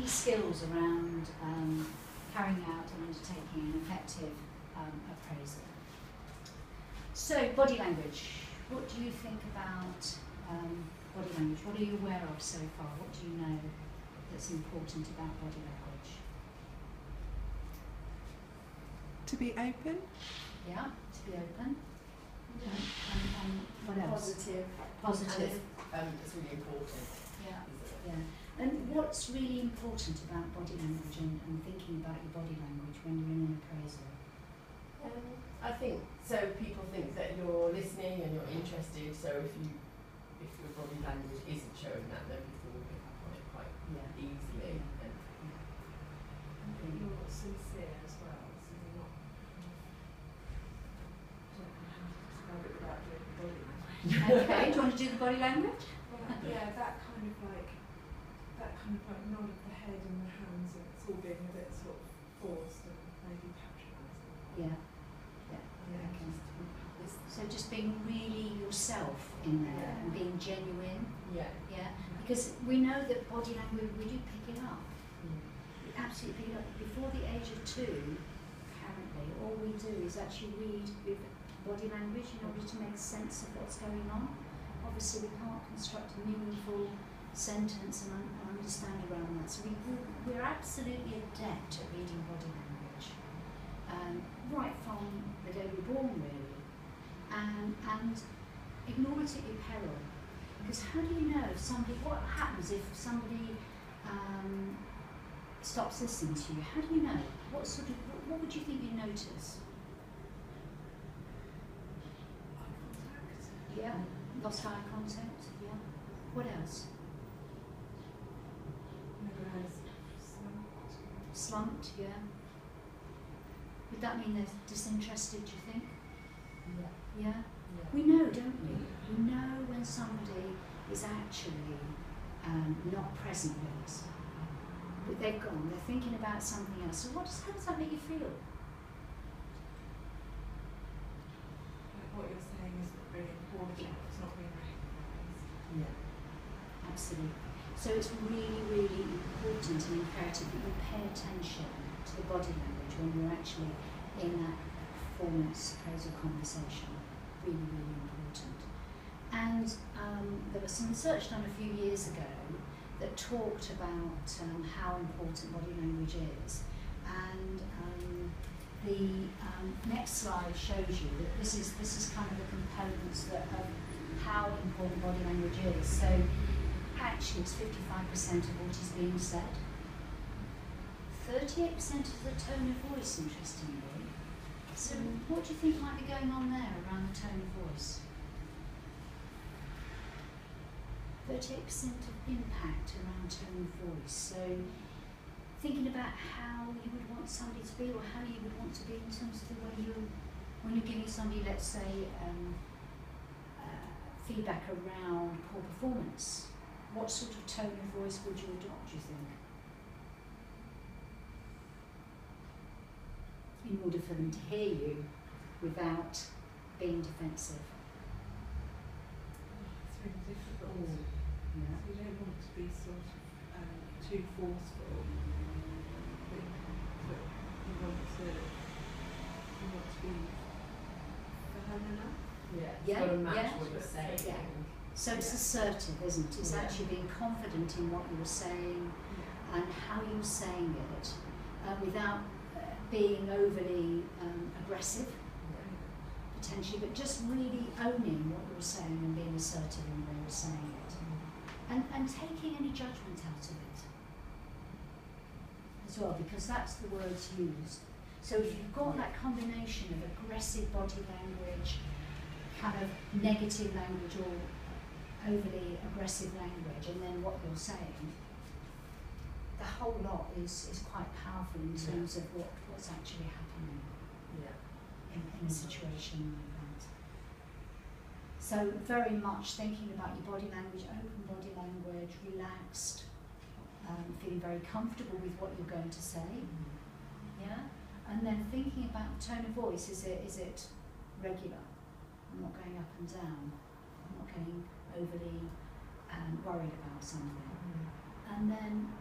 key skills around carrying out and undertaking an effective appraisal. So, body language. What do you think about body language? What are you aware of so far? What do you know that's important about body language? To be open. Yeah, to be open. And what else? Positive. It's really important. Yeah, yeah. And what's really important about body language and thinking about your body language when you're in an appraisal? I think so. People think that you're listening and you're interested. So if your body language isn't showing that, then people will pick up on it quite easily. Yeah. And you're sincere as well. So you're not. I don't know how to describe it without doing the body language. Okay. Do you want to do the body language? Yeah, that kind of like nod of the head and the hands, and it's all being a bit sort of forced and maybe patronising. Yeah. Okay. So just being really yourself in there and being genuine. Yeah. Yeah. Because we know that body language, we do pick it up. We absolutely pick it up. Before the age of 2, apparently, all we do is actually read with body language in order to make sense of what's going on. Obviously, we can't construct a meaningful sentence and understand around that. So we're absolutely adept at reading body language, right from the day we're born, really. And ignore it at your peril. Because how do you know if somebody, what happens if somebody stops listening to you? How do you know? What would you think you'd notice? Yeah, lost eye contact, yeah. What else? Slumped, yeah. Would that mean they're disinterested, do you think? Yeah. Yeah? We know, don't we? We know when somebody is actually not present with us. But they've gone, they're thinking about something else. So how does that make you feel? What you're saying is really important. It's not being recognised. Yeah. Absolutely. So it's really, really important and imperative that you pay attention to the body language when you're actually in that performance appraisal conversation. Really, really important. And there was some research done a few years ago that talked about how important body language is. And the next slide shows you that this is kind of the components of how important body language is. So actually it's 55% of what is being said. 38% is the tone of voice, interestingly. So what do you think might be going on there around the tone of voice? 38% of impact around tone of voice. So thinking about how you would want somebody to be, or how you would want to be in terms of the way when you're giving somebody, let's say, feedback around poor performance, what sort of tone of voice would you adopt, do you think? In order for them to hear you without being defensive. It's really difficult. Yeah. So you don't want to be sort of too forceful, but you want to be firm enough. Yeah. It's Yeah, got to match yeah. what you're saying. Yeah. So it's assertive, isn't it? It's actually being confident in what you're saying and how you're saying it without being overly aggressive, potentially, but just really owning what you're saying and being assertive in the way you're saying it. And taking any judgment out of it as well, because that's the words used. So if you've got that combination of aggressive body language, kind of negative language or overly aggressive language, and then what you're saying, the whole lot is quite powerful in terms of what's actually happening in a situation like that. So very much thinking about your body language, open body language, relaxed, feeling very comfortable with what you're going to say, yeah, and then thinking about tone of voice. Is it regular? I'm not going up and down. I'm not getting overly worried about something. And then